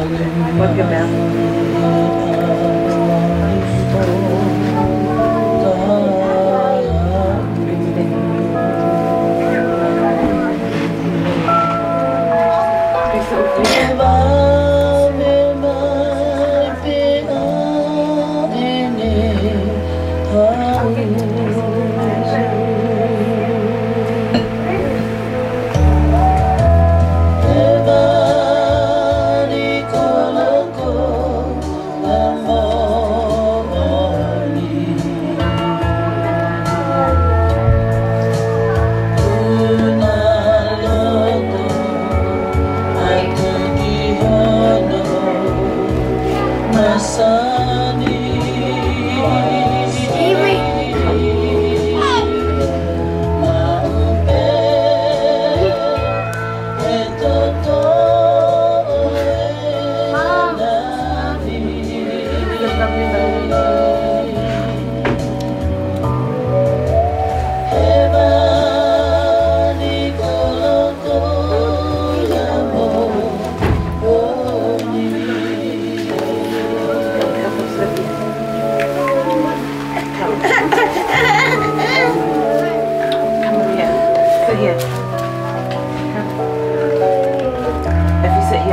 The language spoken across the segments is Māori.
What about?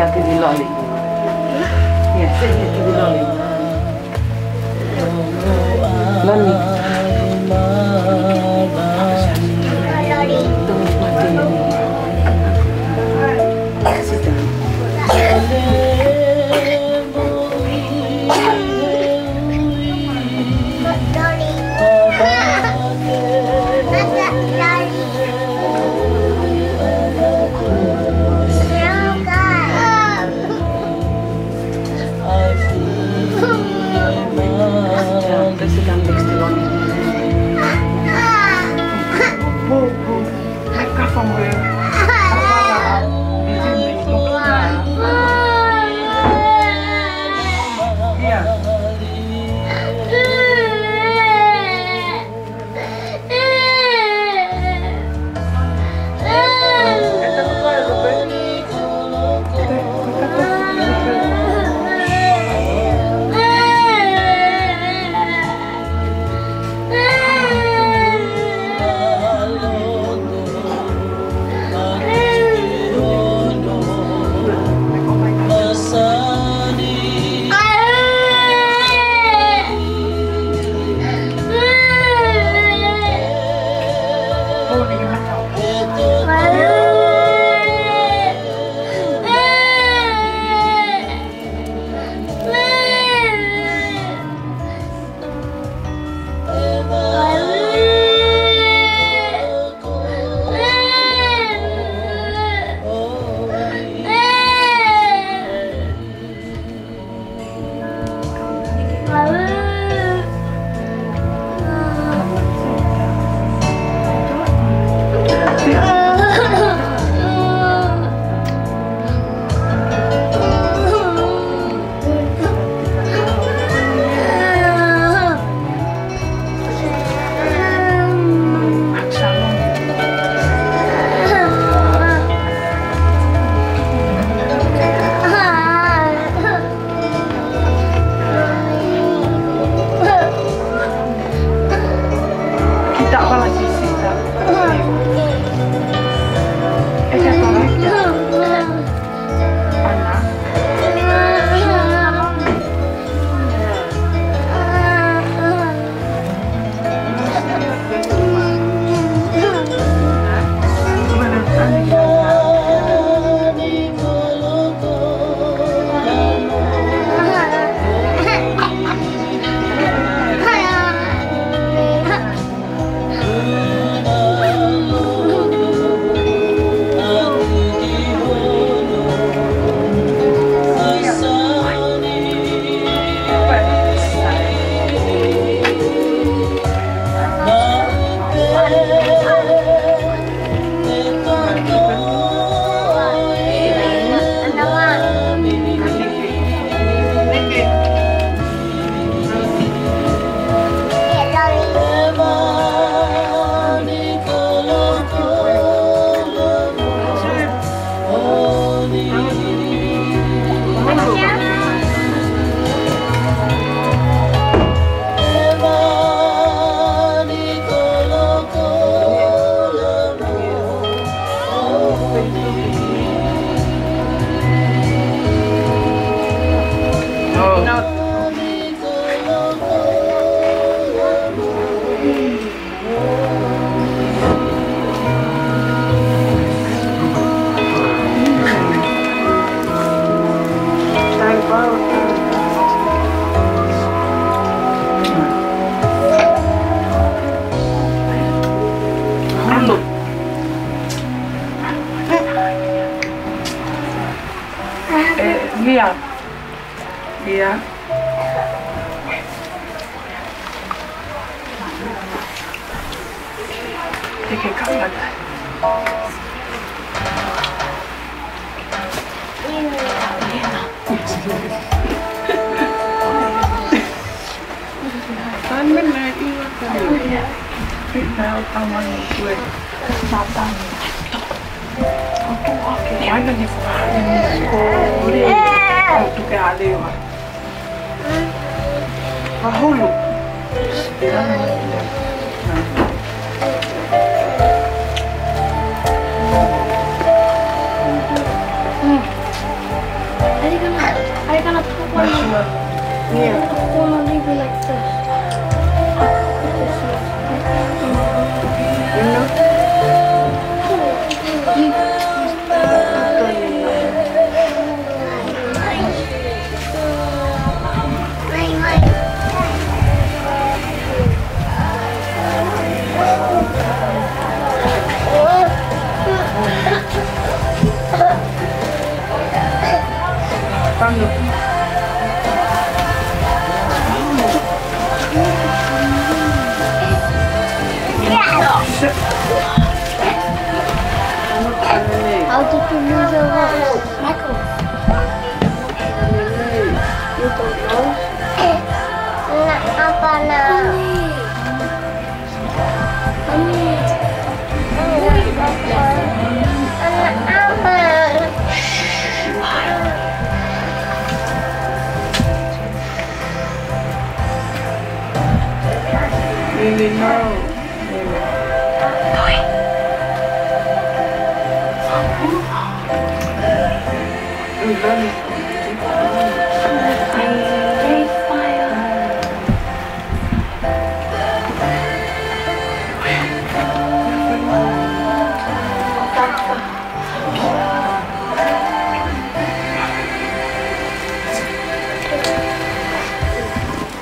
I'll give you lolly. Yeah, sit here, give you lolly. Lolly. Sit down. Sit down next to Lonnie. Yeah. Yeah. Take a cup like that. Anh bên này đi qua rồi. Bên nào tao mang một người. Sao tao? Nói là như vậy. Cô đi. Tụi cái gì mà. Và hôn lục. Are you gonna put one on? Yeah. Put one on maybe like this. You know? Con được. How did you lose your voice? Michael. You don't know? Apa na? Really know.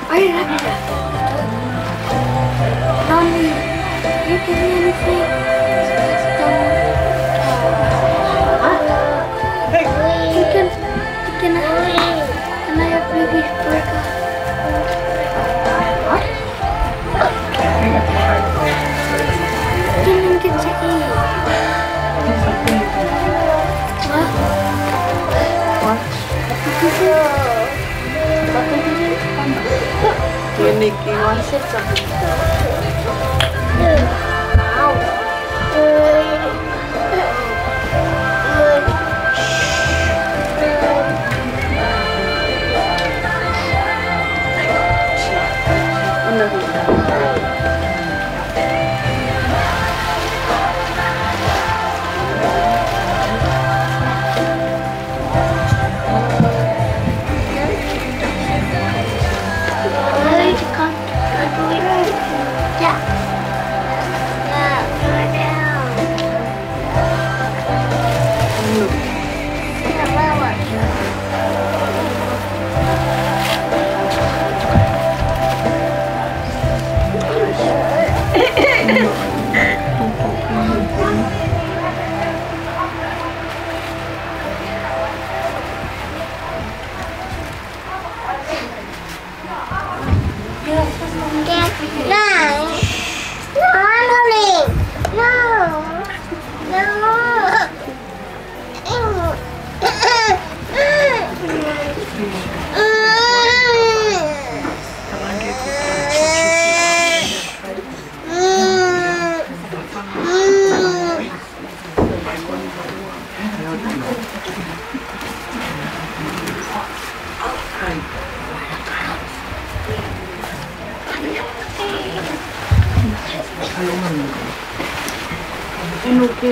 Are you happy? Mommy, you give me anything? Can I have baby burger? Didn't get to eat. What? What? Unique, you want to sit something?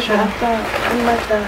Shata, amata.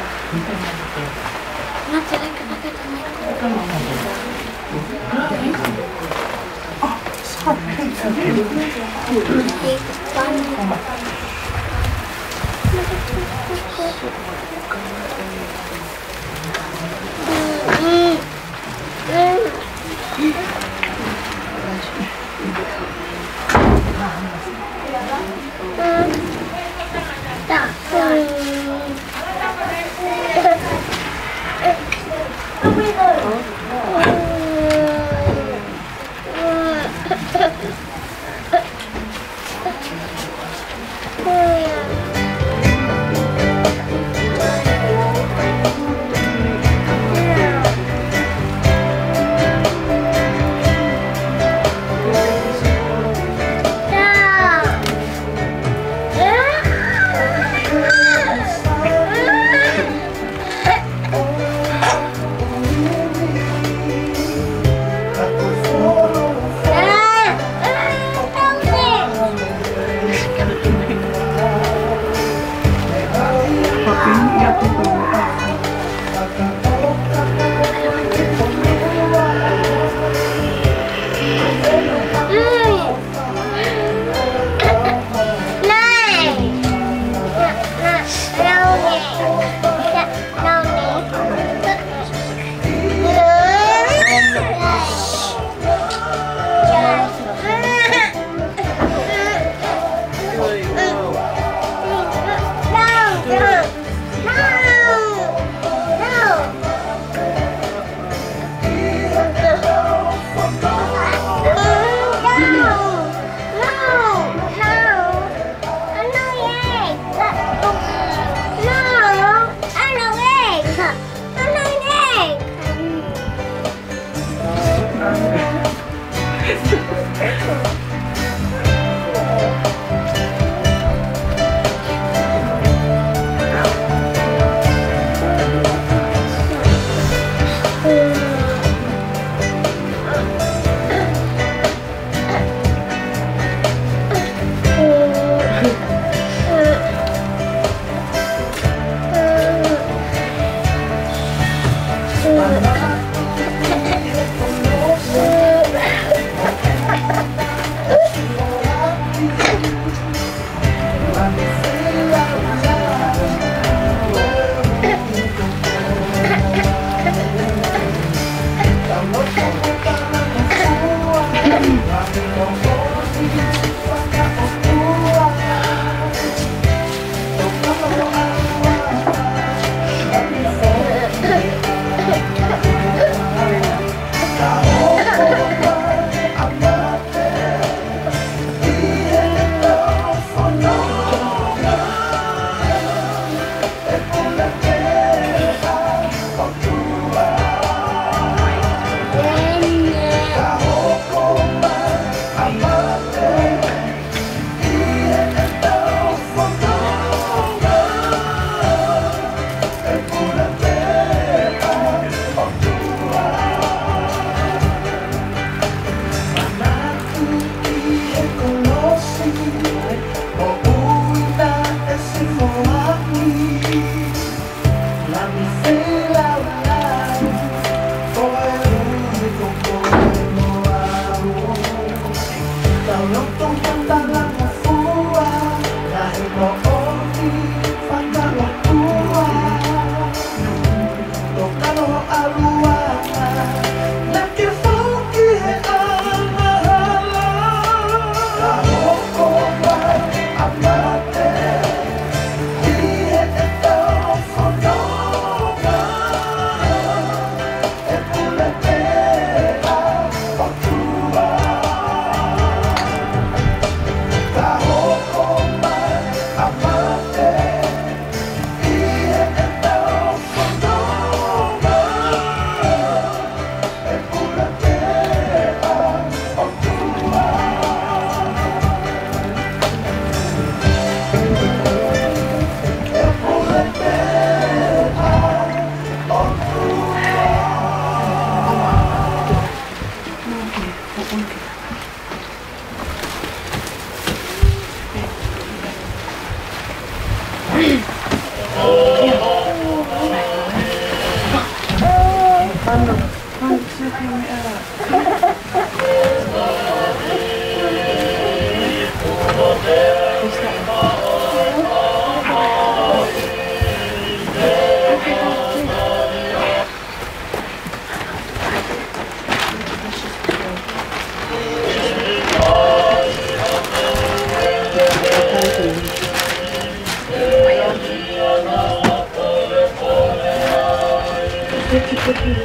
Quickly,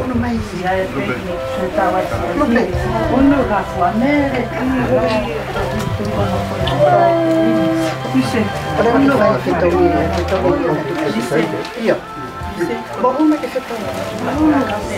Uno mai sia uno kasvaa meret uno io uno che fa uno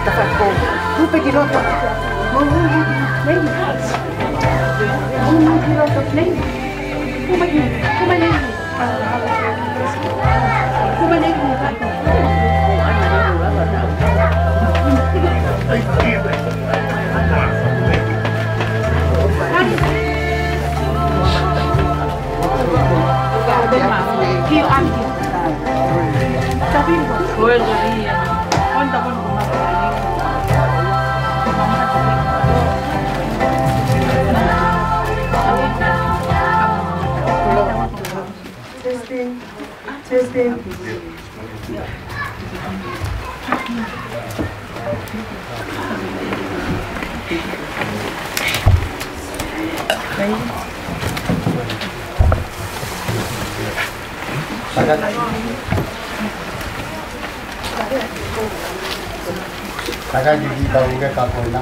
ta fa ko. Tu pe ki roto. Mo mo play. Mo ki roto play. Kuma ni. Kuma ni. Kuma ni. Kêu ăn tapi gue dari kon takon testing Taga jadi tahu ke kapal na,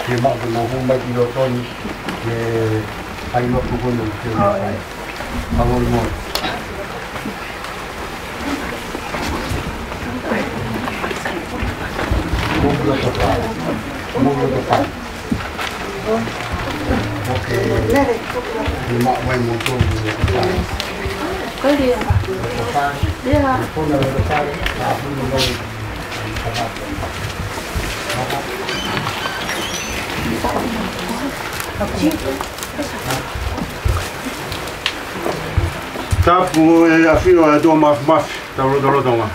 dia mak guna humbai di loton, dia air mak guna dia bangun mot. Mungkin tepat. Okey. Dia mak main motor dia. Kau dia. Dia. Pun ada besar, aku mulai. Tapu afio a do maf talo tonga.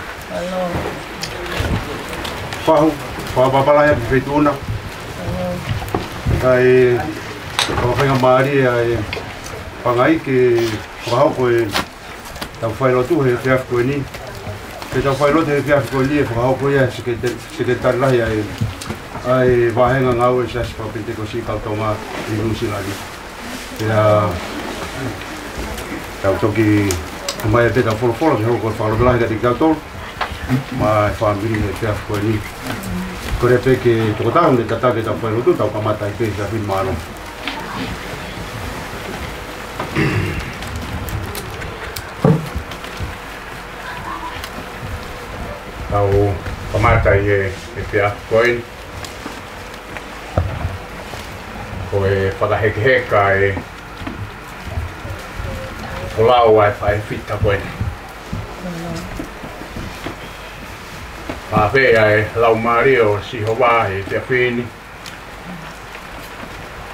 Fahu fa pala ya fituna. Kai ko fenga mari ai pangai ke ko ko ta fai lo tu he fiaf ko ni. Ke ta fai lo te fiaf ko ni ko ko ya se tar la ya ai vahenga ngau sa pa pinte ko si ka toma ni lusi lagi. Ya tau toki mai te ta folo ko falo la ga tika to ma family ne fiaf ko ni. Ko re pe ke to ta un ta ke ta fai lo tu ta pa mata ke sa fin malo. Tau pamata e pia koin ko e whakahekeheka e o lau ai whai whita koin whawhea e lau mari o siho wahi pia whini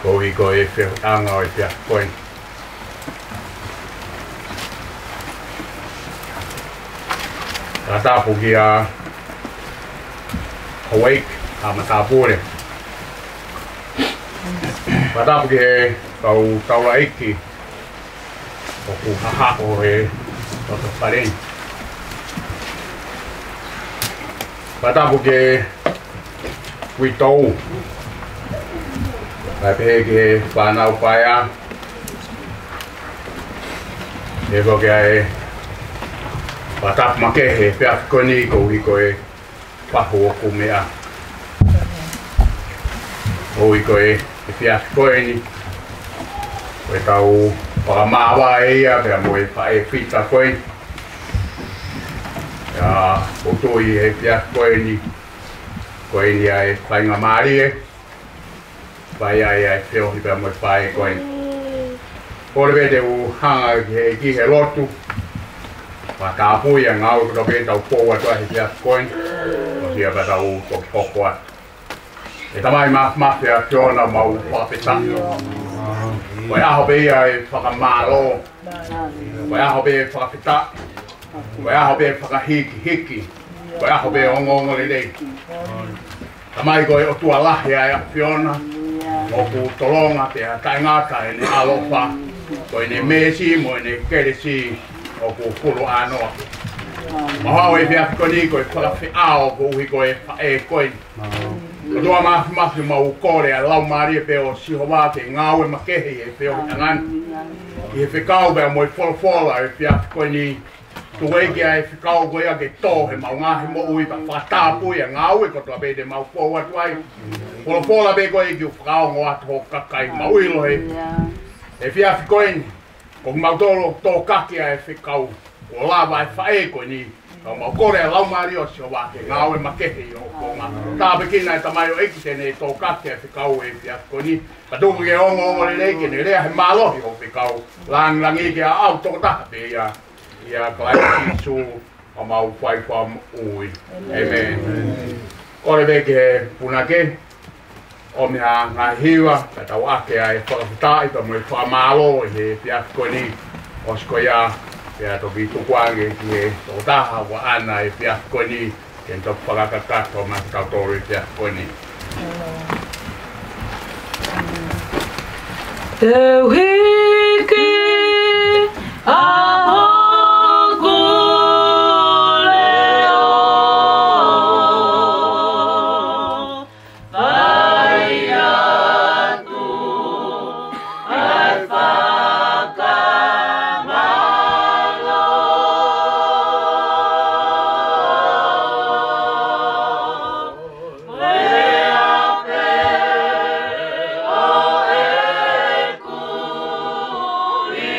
ko i ko e whianga o e pia koin ka tapu ki a awake a matapure ka tapu ki he taula iki o ku haha o he toto paren ka tapu ki kui tou ka pehe ki he whanau paia e ko ki a Patap make he pia koni ko i ko e pahu o kumea. O i ko e pia koini. Ko e tau pakamawa e ia pia mo e pae whita koini. Ya o tui e pia koini. Koini a e whainga maari e. Pai a e whio hi pia mo e pae koini. Kore vete u hanga ki he lotu. Mà cả pui yang ngau ko be tau po wa tua hi koin o sia ba tau ko ko e tamai ma ya jona mau pa pita wa ya hobe ai fa malo wa ya hobe fa pita wa ya hobe fa hiki wa ya hobe ongo le tamai ko o tua la ya fiona o ku tolonga pe ta ngata ni alofa ko ni mesi mo ni kelesi o ku kuru ano. Maha e pia koni ko e whakawhi ao ko uhi ko e koin. Ko tua mafi mau kore a lau maari e peo siho wā te ngāu e makehi e peo angan. I he whikau bea mo e wholofola e pia koni tu weiki a e whikau koe a ke tō he mau ngahi mo ui pa whatāpu e a ngāu e ko tua be te mau pōu atu ai. Wholofola be koe ki u whakau ngō atu ho kakai mau ilo he. E pia koin ko mau tolo tō kaki a e whikau o lawa e whae koe ni o mau kore lau mari o sio wa ke ngau e makehi o konga ta bekina e tamai o eki tene tō kake te kau e pia koni ka tuku ke ongo le leke ne rea he malo i o pe kau langi ke au tō taka pe ia klai su o mau whai wham ui amen kore veke punake o mea ngā hiwa ka tau ake ai whakaputai pa mui whamalo i he pia koni o skoia pia toki tukwange ki e tō taha wa ana e pia koni ken tō whakakakato ma kautori pia koni. Teu hiki ahoku leo vai atu ai whakamalo lea pe o e kuriwa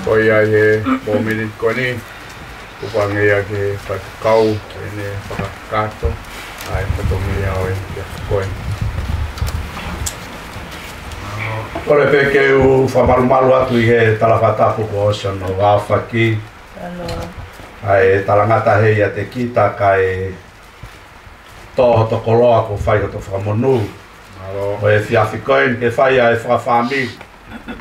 Koi ai mo minit koni upange ya ke kau ene whakakato ai patongi au e koi. Kore peke u whamarumaru atu I he talawhatapu ko ocean o wāwhaki. Ai talangata hei a te kita kai tōho to koloa ko whai o to whakamonu. O e whiawhi koen ke whai a e whakawhami.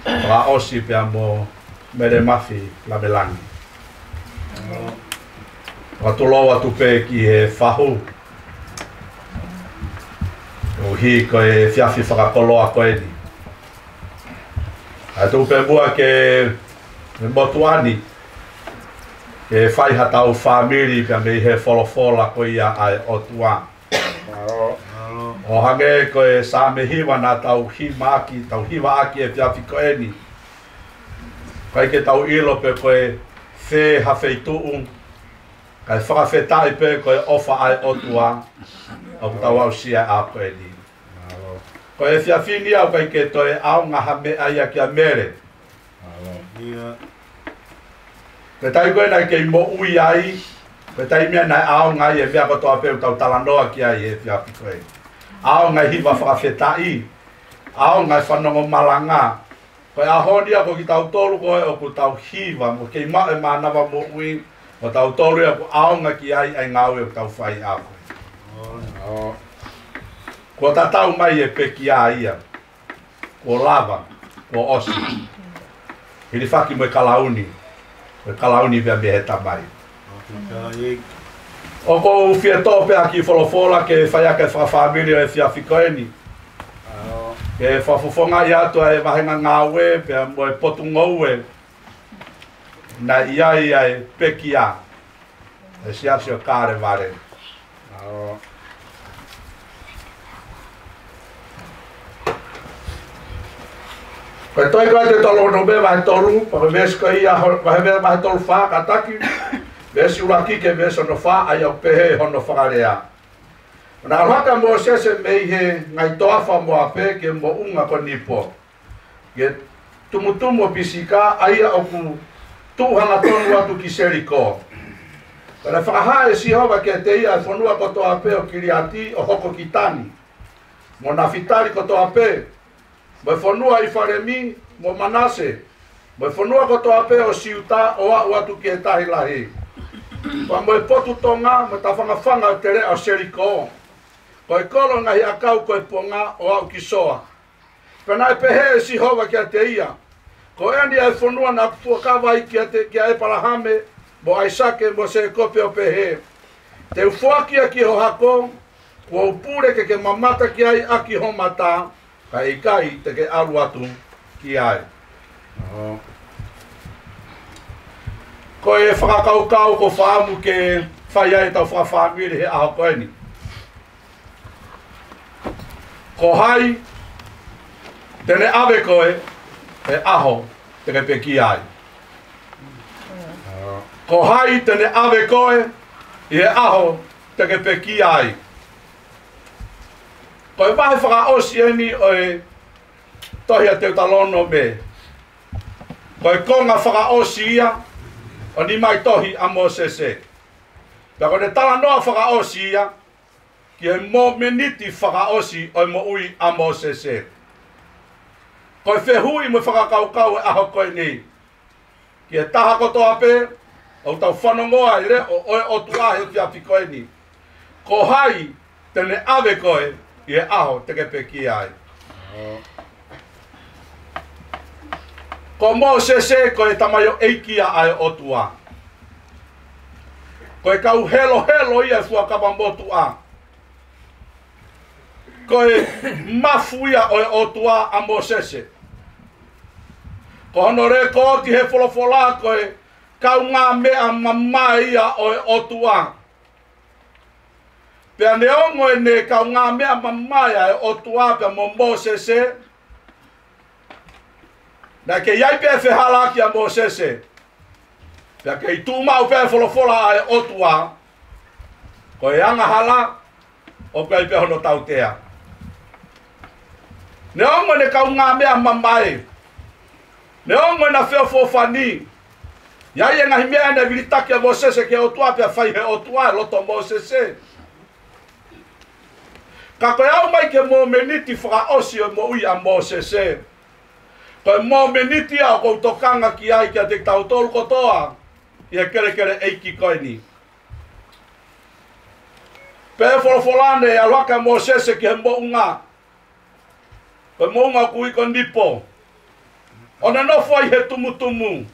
Whaka osi pia mo mere mafi la melangi. Watuloa tu pe ki he whahu. O hi ko e whiawhi whakakoloa koeni. A tu pe mua ke motuani. Ke whai hatau whamiri pia me he wholofola ko ia ai o tua. O hange ko e sa me hiwa na tau himaki, tau hiwa aki e whiawhi koeni. Kai ke tau ilo pe koe whē hawhei tuung. Kai whakawhetai pe koe ofa ai otua. Au tau au sia a koeni. Koe whiawhini au kai ke toe au ngaha me aia kia mere. Pe tai koe nai kei mo ui ai. Pe tai mea nai au ngai e mea kotoa peu tau talanoa ki ai e whiawhi koe. Au ngai hiwa whakawhetai. Au ngai whanongo malanga. Koe ahonia ko ki tau tolu koe o ku tau hiwa mo kei mae manawa mo ui o tau tolu e ku aonga ki ai ai ngau e tau whai a koe. Ko ta tau mai e peki a ia. Ko lava, ko osi. Hiri whaki mo e kalauni. Mo e kalauni vea me he tamai. O ko whia tōpe a ki wholofola ke whaiaka e whawhamiri o e whiawhi koeni. Ke whafofonga I atua e wahenga ngāwe pia mo e potu ngauwe na iai ai peki a e siasi o kāre ware. Koe toi koe te tolo no me wahe tolu, pa me mesko ia wahe tolu wha kataki, mesi uraki ke meso no wha ai au pehe hono whakarea. Nā haka mo sese mei he ngai toafa mo ape ke mo unga ko nipo. Ke tumutumo pisika aia oku tuhanga tonu atu ki seriko. Kana whakaha e sihova ke te ia e whanua ko to ape o kiriati o hoko kitani. Mo nafitari ko to ape. Mo whanua I wharemi mo manase. Mo whanua ko to ape o siuta o au atu ki he tahi lahi. Pa mo e potu tonga mo ta whangawhanga o tere o seriko. Koe kolo ngahi akau koe ponga o au kisoa. Pena e pehe e sihova kia te ia. Ko endi ai whanua na tuakawa I kia e palahame mo aisake mo se kope o pehe. Te ufuakia ki ho hako, kua upure ke mamata ki ai aki ho mata, ka ikai te ke alu atu ki ai. Koe e whakakaukau ko whaamu ke whaiai tau whawhamiri he aho koeni. Ko hai, tene awe koe, e aho, te ke peki ai. Ko hai, tene awe koe, e aho, te ke peki ai. Ko e wahe whakaosi eni o e tohi a teu talono me. Ko e konga whakaosi ia, o ni mai tohi a mo sese. Pea ne tala noa whakaosi ia, ki he mo meniti whakaosi o mo ui a mo se. Koe whehui mo whakakaukau e aho koe nei. Ki he taha kotoa pe, au tau whanongoa i re o oe o tua he whiapi koe ni. Ko hai, tene ave koe, i e aho teke peki ai. Ko mo se koe tamayo eikia ai o tua. Koe kau helo ia fua kapambotu a. Koe mafuia oe o tua a mo sese. Ko hono re ko ti he folofola koe kau ngā mea mamai ia oe o tua. Pea ne ongo e ne kau ngā mea mamai ia o tua pea mo sese. Na ke iai pe whehala ki a mo sese. Pea ke i tūmau pe folofola ai o tua. Ko e anga hala o kai pe hono tautea. Ne ongo ne kau ngā mea mamai. Ne ongo na feo fofani. Iai e ngahi mea ne vilitaki a mo sese ke o tua pea whai he o tua e loto mo sese. Ka koe au mai ke mo meniti whakaosi o mo ui a mo sese. Koe mo meniti a kou tokanga ki ai kia te tau tolu kotoa. Ia kere eiki koe ni. Pea folofolane e aluaka mo sese ki he mo unga. Koe mo unga kui ko nipo. Ona no foi he tumu.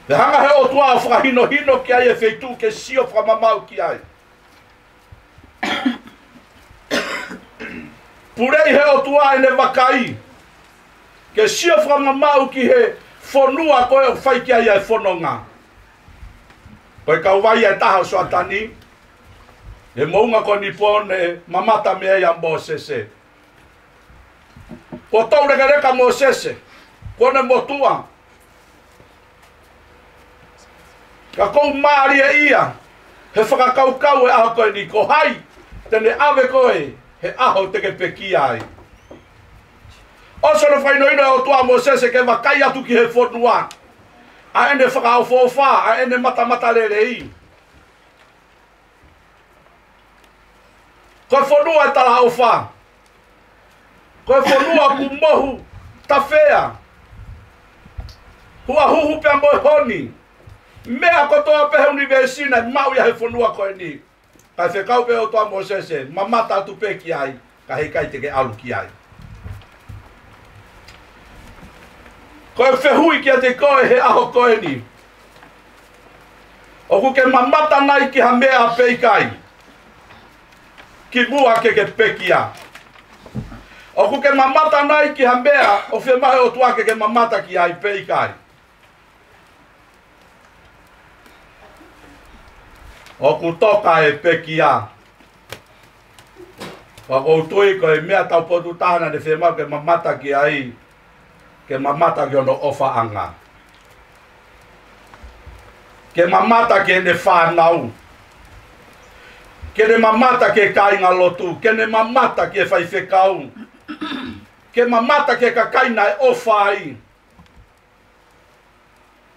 Te hanga he o tua whakahino ki ai e feitu ke sio whamamau ki ai. Purei he o tua e ne wakai. Ke sio whamamau ki he whonua koe o whai ki ai e whononga. Koe kau vai e taha so atani. E mounga ko nipo ne mamata mea ia mo sese. Ko tau reka mo sese. Kone mo tua. Ka kou maari e ia. He whakakaukau e aho koe ni. Ko hai. Tene ave koe. He aho teke peki ai. Oso no whainoino e o tua mo sese ke wakai atu ki he whonua. A ene whakao fofa. A ene mata lerei. Koe whonua e tala o wha. Koe whonua ku mohu ta whea. Hua huhu pia moe honi. Mea kotoa pehe universina mau ia he whonua koe ni. Kai whekau pe o toa mo sese. Mamata atu pe ki ai. Ka hei kai teke alu ki ai. Koe whehui kia te koe he aho koe ni. Oku ke mamata nai ki ha mea pei kai. Ki mua ke pekia. Oku ke mamata nai ki ha mea o whe mahe o tua ke mamata ki ai pei kai. Oku toka e pekia. Wako utui ko e mea tau potu tahana de whe mau ke mamata ki ai. Ke mamata ki ono ofa anga. Ke mamata ke ne whanau. Ke ne mamata ke kainga lotu. Ke ne mamata ke whai whekau. Ke mamata ke ka kaina e ofa ai.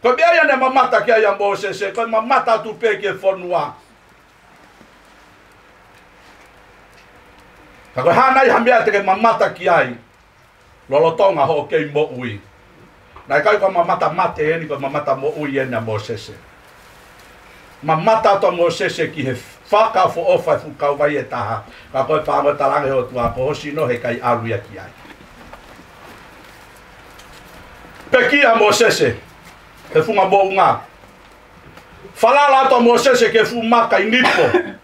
Ko mea ia ne mamata ke aia mo sese. Ko mamata tu pe ke whonua. Ka koe hanai hamea te ke mamata ki ai. Lolotonga ho kei mo ui. Nai kai ko mamata mate eni ko mamata mo ui ena mo sese. Mamata to mo sese ki he whaka fo ofa fu kau vai e taha. Ka koe pāngo talange ho tua ko hosi no he kai aruia ki ai. Pekia mo sese. He funga mo unga. Falala to mo sese ke fu maka i nipo.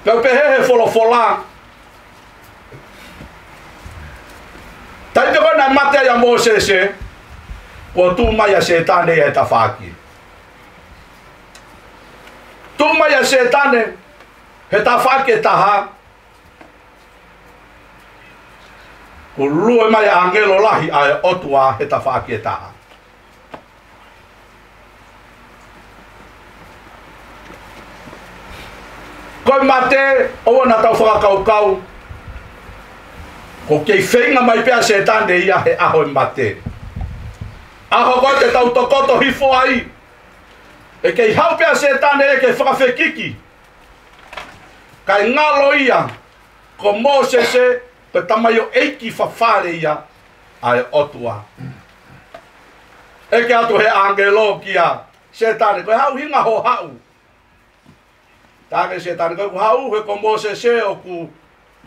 Kau pehe he folofola. Tai te kona mate ya mo sese. Ko tu mai a setane e ta whaki. Tu mai a setane he ta whaki taha. Ko lue mai a angelo lahi a otua he ta whaki taha. Koe mate, o na tau whakakaukau. Ko kei whenga mai pia setane ia he aho i mate. Aho koe te tau tokoto hifo ai. E kei hau pia setane e kei whakawhekiki. Kai ngalo ia, ko Mosese, ko tamayo eiki whawhare ia, ai otua. Eke atu he angelo kia, setane, koe hau hinga ho hau. Tāke setane, koe hau he ko Mosese o ku,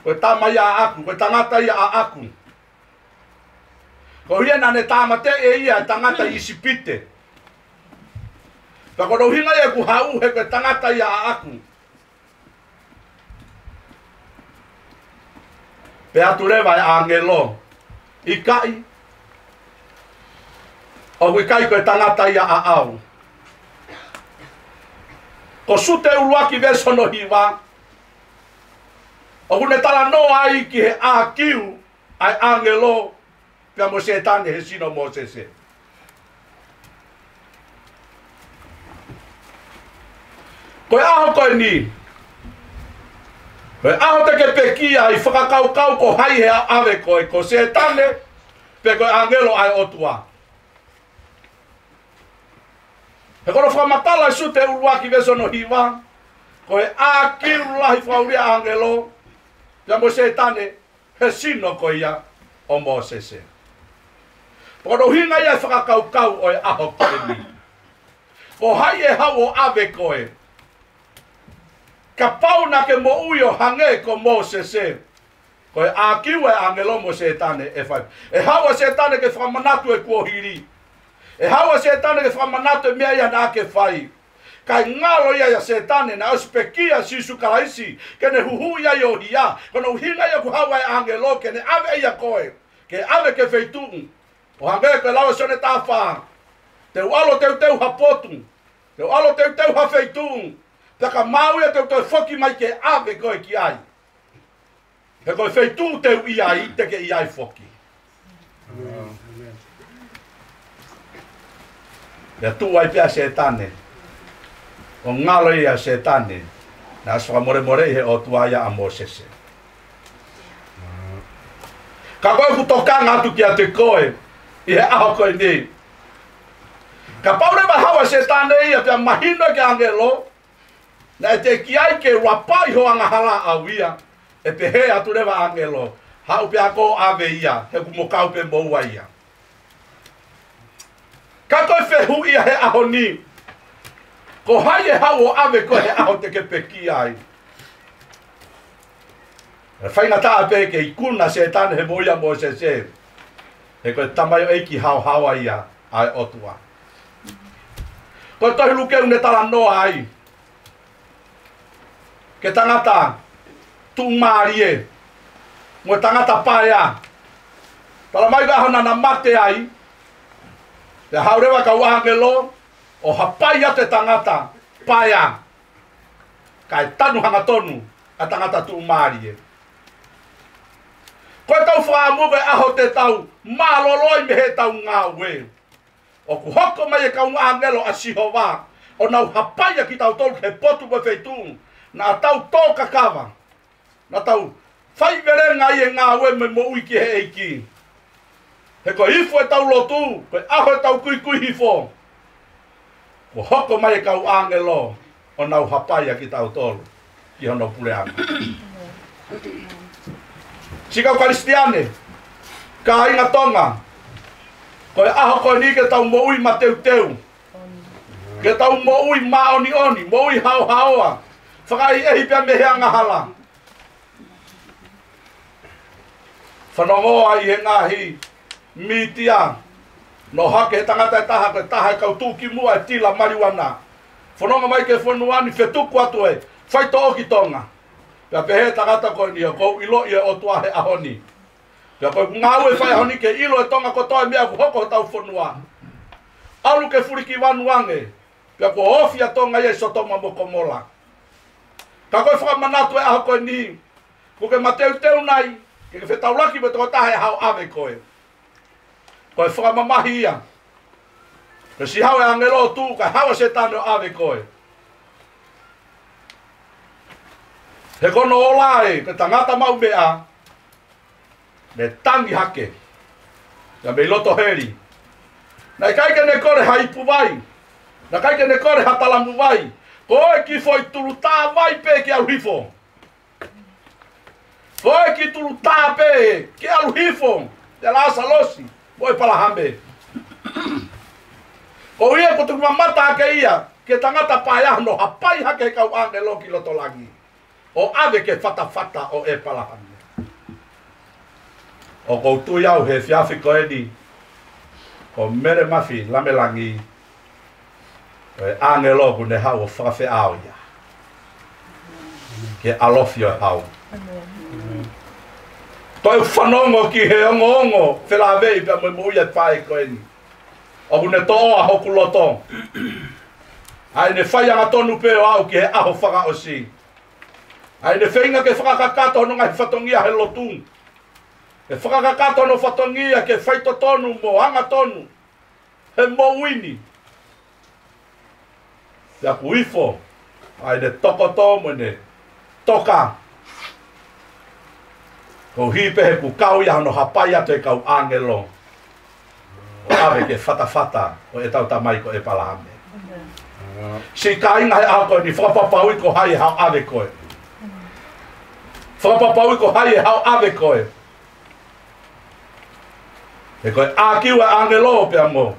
koe tamaya a aku, koe tangata ia a aku. Ko hia nane tamate e ia tangata isipite. Pako no hinga ia ku hau he koe tangata ia a aku. Pe atu lewa e angelo. Ikai. O ikai koe tangata ia a au. Ko sute uluaki veso no hiwa. O hune tala no ai ki he a kiu ai angelo. Pea mo setane he sino Mosese. Koe aho koe ni. Koe aho te ke pekia i whakakau ko hai he ave koe. Ko setane pe koe angelo ai otua. He kono whamatala i sute uluaki veso no hiwa. Koe a kiu lahi whauria angelo. Pea mo setane he sino koe ia o Mosese. Pono hinga ia whakakau o e aho koe ni. Ko hai e hau o ave koe. Ka pauna ke mo uio hange ko Mosese. Koe a kiu e angelo mo setane e whai. E hau a setane ke whamanatu e kuohiri. E hau a setane ke whamanatu e mea ia na ke whai. Kai ngalo ia setane na auspekia sisu kalaisi. Kene huhu ia i o hia. Kono hinga ia ku hau e angelo kene ave ia koe. Ke ave ke wheitungu. O hange koe lawa sone tā wha. Te ualo teu hapotu. Te ualo teu hawheitungu. Taka mau ia teu whoki mai ke ave koe ki ai. He koe wheitungu teu i ai, te ke i ai whoki. Ia tu ai pia setane. O ngalo ia setane. Na aswaka more he o tuaia a Mosese. Ka koe kutokanga atu ki a te koe. I he aho koe ni. Ka paure mahawa setane ia pia mahino ke angelo. Na e te ki ai ke rapai ho anga hala au ia. E pe he atu rewa angelo. Hau pia ko ave ia. He kumokau pe moua ia. Ka koe whehu ia he aho ni. Ko hai e hau o ave ko he aho te ke peki ai. Whainga taa pe ke i kuna setane he moia Mosese. He koe tamayo eiki hawa ia ai otua. Koe tohi lukeu ne tala noa ai. Ke tangata tumarie. Mo tangata paea. Tala mai gaho na mate ai. Te haurewa ka wahangelo. O hapai a te tangata paea. Kai tanu hanga tonu a tangata tumarie. Koe tau whaamuwe aho te tau maloloi me he tau ngā we. O ku hoko mai e kau ngā ngelo a siho wā. O nau hapaia ki tau tolu he potu me wheitung. Na tau tō kakawa. Na tau whaiverenga i e ngā we me mo ui ki he eiki. He ko hifo e tau lotu. Koe aho e tau kui hifo. Ko hoko mai e kau angelo. O nau hapaia ki tau tolu. Ki hono pureanga. Sikau Karistiane, ka inga tonga. Koe aho koe ni ke tau mo ui ma teu. Ke tau mo ui ma oni, mo ui haoa. Whakai ehi pia mehea ngahala. Whanongoa i he ngahi mitia. No hake he tangata e taha, koe taha e kau tūki mua e tila mariwana. Whanonga mai ke whanuani whetuku atu e, whaito oki tonga. Pea pehe tangata koe ni ko ilo i o tua he ahoni. Pea koe ngau e whai ahoni ke ilo e tonga kotoa mea ku hoko tau whanua. Alu ke furiki wanuange. Pea ko ofi a tonga i e sotoma moko mola. Ka koe whakamanatu e aho koe ni. Ko ke mateu nai. Ke whetaulaki me toko tahe hao ave koe. Koe whakamamahi ia. Ke si hao e angelo tu ka hawa se tane o ave koe. He kono ola e, ke tangata mau mea. me tangi hake. Ya me loto heri. Na kai ke ne kore hai puwai. Na kai ke ne kore hatalamu vai. Ko e ki foi tulu tā vai pe ki aluhifo. Ko e ki tulu tā pe ki aluhifo. Te la salosi. Voi pala hambe. O ia ko tu mamata ke ia. Ke tangata paia no hapai hake kau angelo ki loto lagi. O ave ke fata o e pala hambe. O koutu iau he fiafi ko edi. O mere mafi lamelangi. E angelo ku ne hau o whakawhi au ia. Ke alofio e hau. Toi whanongo ki he ongo whelawei pia mo uia whae ko eni. O ku ne toa hoku loto. Ai ne whaianga tonu peo au ki he aho whaka o si. Ai ne whainga ke whakakakato no ngai whatongia he lotung. E whakakakato no whatongia ke whaito tonu mo hanga tonu. He mo wini. Ia ku ifo, ai ne toko tō mo ne toka. Ko hipe he ku kau ia no hapai atu e kau angelo. O ave ke whata o e tau tamai ko e palahame. Si ka inga he au koe ni whakapapau i ko hai hau ave koe. Whakapapau i ko hai hau ave koe. E koe ākiu e angelo pia mo.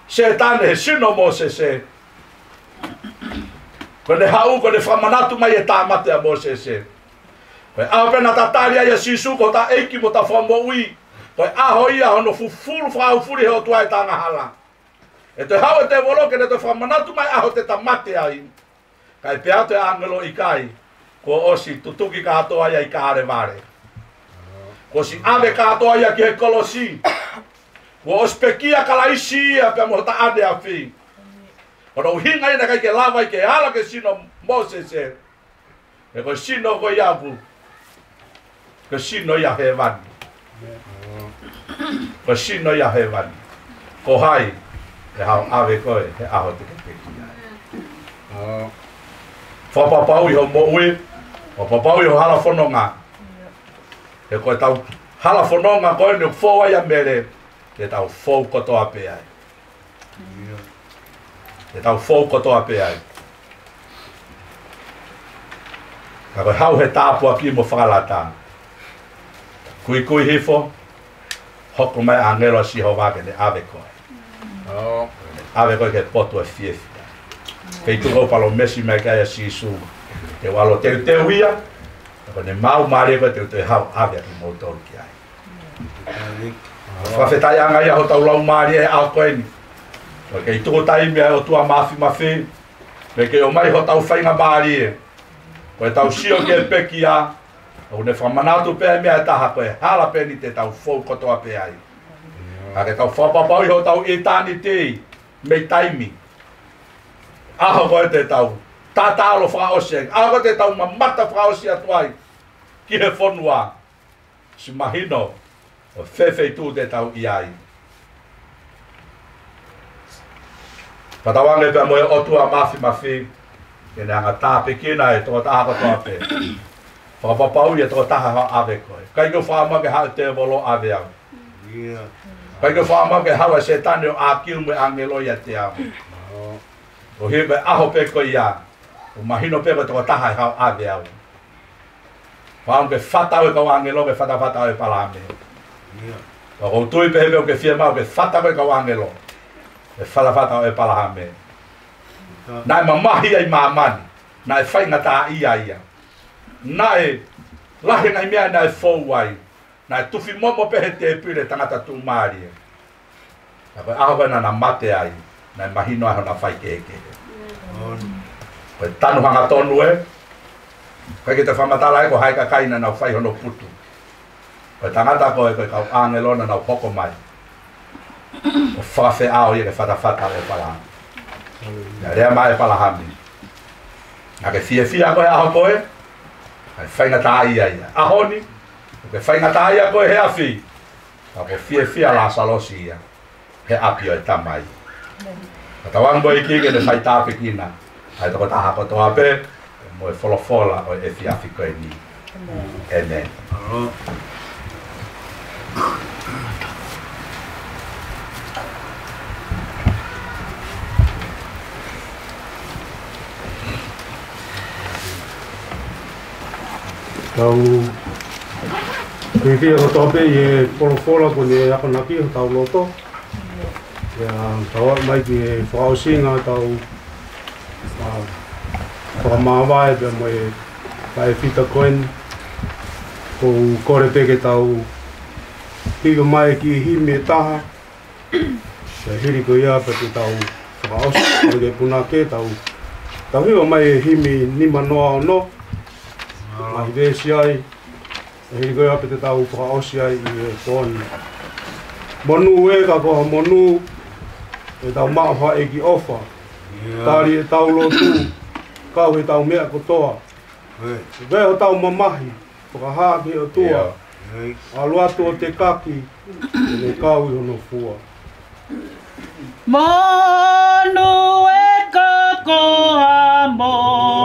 Se tane he sino mo se. Ko ne hau ko ne whamanatu mai e tāmate a Mose se. Koe awhena ta tāria ia sisu ko ta eiki mo ta whambo ui. Koe aho ia hono fufuru whau furi heo tuai tanga hala. E te hau e te woloke ne te whamanatu mai aho te tamate ai. Kai pea te angelo i kai. Ko osi tutuki ka atoa ia i ka are vare. Ko si ave ka atoa ia ki he kolosi. Ko ospekia ka laisi ia pea mo ta ade a whi. Kono hinga ina kai ke lava i ke hala ke sino Mose se. E ko sino ko iapu. Ko sino ia he vani. Ko sino ia he vani. Ko hai. E hao ave koe he aho te kepeki ai. Whapapau i ho mo ui. Whapapau i ho hala whanonga. E koe tau hala whanonga koe ni whoa ia mere. E tau whou kotoa pe ai. E tau whou kotoa pe ai. Ka koe hau he tāpua ki mo whakalata. Kui hifo. Hoko mai angelo si ho wake ne ave koe. Ave koe ke potu e fiefia. Kei tuko palo mesi mai kai a sisu. Te walo te huia. Ko ne mau maare koe te hau ave ki mo tolu ki ai. Whawhetai anga ia ho tau lau maare e au koe ni. Kei tuko taimi ai o tua mafi. Me kei o mai ho tau whainga maare e. Koe tau sio ke peki a. O ne whamanatu pēr mea e taha koe hala pēni te tau whou kotoa pē ai. A ke tau whapapau i ho tau e tāni tei, mei taimi. Aho koe te tau tātālo whakaoseng, aho koe te tau mamata whakaosi atuai. Ki he whonua, si mahino, o whewhei tū te tau i ai. Patawange pēr moe otua mafi, e ne anga tāpekina e tō taha kotoa pē. Whakapapau ia tō taha hao ave koe. Kai ko whaamake hao te wolo ave au. Kai ko whaamake hawa se tane o ākiu me angelo ia te au. O hi koe aho pe koe ia. O mahino pe koe tō taha hao ave au. Whaamake whatau e kau angelo me whatau e palame. O kou tui pe hebe o ke fia mau ke whatau e kau angelo. E whatau e palame. Nai mamahi ai mamani. Nai whainga tā ia. Nai lahi ngai mea nai fou wai. Nai tufi momo pehe te pire tangata tu maari. Koe aho koe na mate ai. Nai mahino aho na whai keke. Koe tanu hanga tonu e. Koe ki te whamatala e ko haika kaina nau whai hono putu. Koe tangata koe koe kau angelona nau hoko mai. O whawhe ao ia ke whatawhata e pala. Ia rea mai e pala hami. Nga ke fia koe aho koe. Ai whainga tā ia. Ahoni, ke whainga tā ia koe he awhi. Ka ko fia la salosi ia. He api o e tamai. Ka tawang boi ki ke ne whai tāpikina. Ai toko taha kotoa pe. Mo e wholofola o e fi awhi koe ni. Amen. Tau Kiki ako tope ye polo ko ni ako naki tau loto. Ya tau mai ki whausinga tau whakamawai pe mo e kai fita koen ko kore peke tau higa mai ki hime taha. Ya hiri ko ia pe te tau whausinga kore ke puna ke tau higa mai hime nima noa no. Mai vesi ai. Hiri koe ape te tau whakaosi ai I e kōni. Monu e ka koha monu e tau maawha e ki ofa. Tāri e tau lotu, kau he tau mea kotoa. Veho tau mamahi, whakahā ki o tua. Aluatu o te kaki, e ne kau I hono fua. Monu e ka koha monu.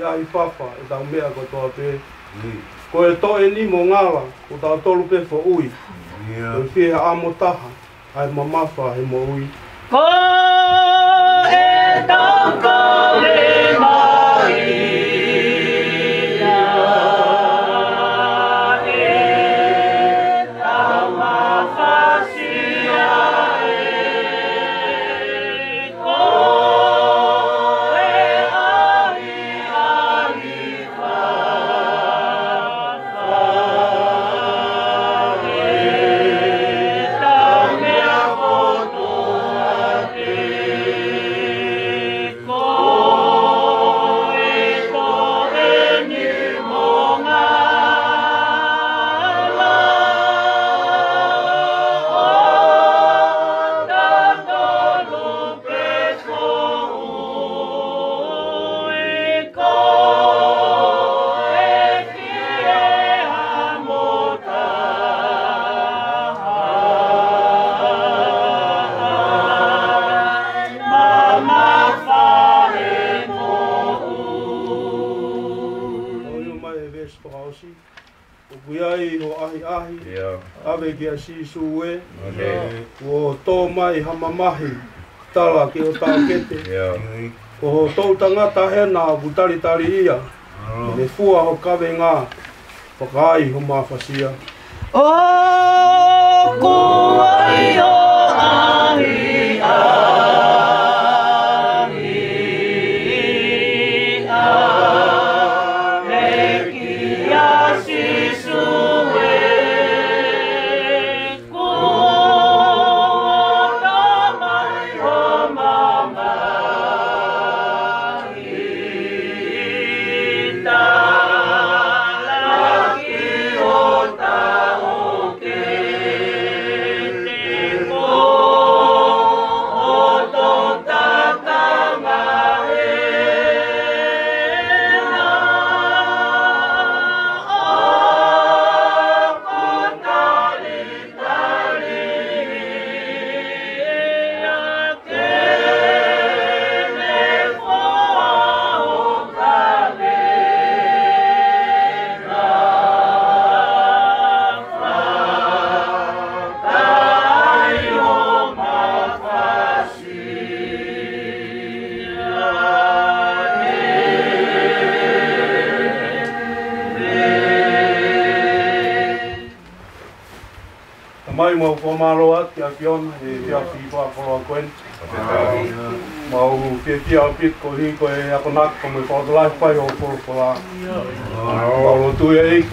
Ai papa e tau mea ko toa pe. Ko e toe ni mo ngala, ko tau tolu pe fo ui. Ko fie amo taha, ai mamafa he mo ui. Ko e tau ko e mai. Ave kia si suwe, o tō mai hamamahi, tala ki o tā kete. Ko tō tangata hena butari ia, ne fua ho kawe ngā, whakai ho mawhasia. O kuai o ahi ahi. Mai mo ko maro at ya pion e ya fi pa ko koen. mau fia pit ko hi ko e ako nak ko me ko lai pai ho ko la mau tu e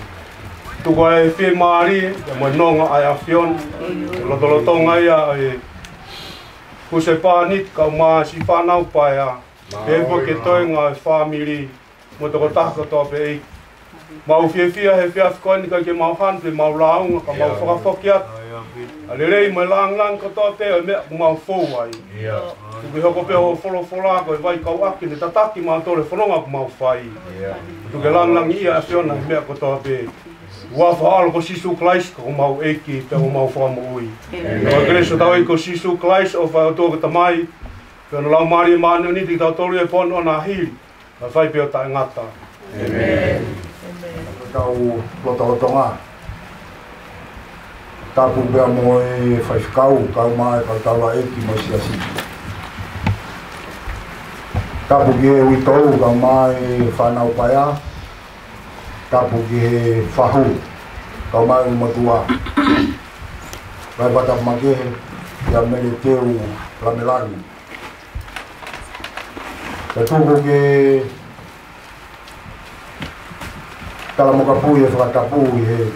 tu ko e fi mari mo nonga ai afion lo tonga ia e ku se pa nit ka ma si pa nau pa ya e po ke toinga family mo to ta ko to pe mau fia he fia ko ni ka ke mau han pe mau laung ka mau fa fokiat alelei mai lang ko to pe me mau fo ai ia tu ko pe ho folo ko vai ka wa ki ta taki ma to le fonga ko mau fai ia tu ke lang ia fiona me ko to pe wa fa al ko sisu klais ko mau eki pe mau fa mo ui no greso ta ko sisu klais of to ko tamai pe no la mari ma no ni ti ta to le pon ona hi ka fai pe ta ngata amen tau lotonga tapu bea mo e whaifkau kau mai kau tawa eki mo siasi tapu ki he witou kau mai whanau paia tapu ki he whahu kau mai umatua vai batap makehe ia mele teu lamelani te tuku ki tala mokapu e whakatapu i he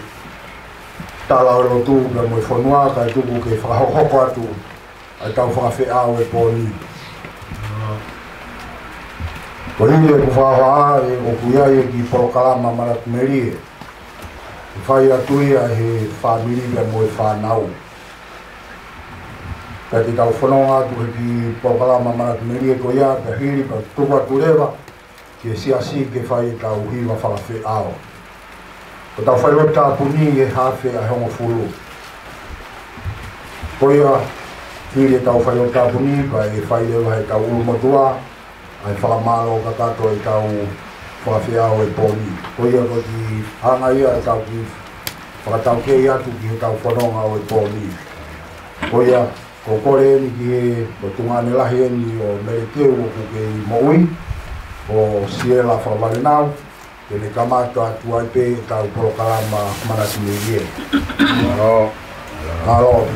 tala o lotu ka mo whanua ka e tuku ke whakahoko atu ai tau whakawhiao e pōni. Ko hile ku whahoa e o kuia e ki Porokalama Marakumeri e whai atu ia he whamiri ka mo e whanau. Ka te tau whanonga atu he ki Porokalama Marakumeri e ko ia ka hiri ka tuku atu rewa ke siasi ke whai tau hiwa whakawhiao. Ko tau whai rota puni e hawhi a hongo fulu. Ko ia, hiri tau whai rota puni, ka e whai rewa he tau urumatua, ai whakamalo ka kato e tau whakawhiao e pōni. Ko ia ko ki hanga ia e tau ki whakatau kei atu ki he tau whanonga o e pōni. Ko ia, ko kore ni ki he o tungane lahi eni o mere teu o kuke i moui, o siela whakawarenau, Ele kamata atu ai pe tau Porokalama Marakumeri. Alo.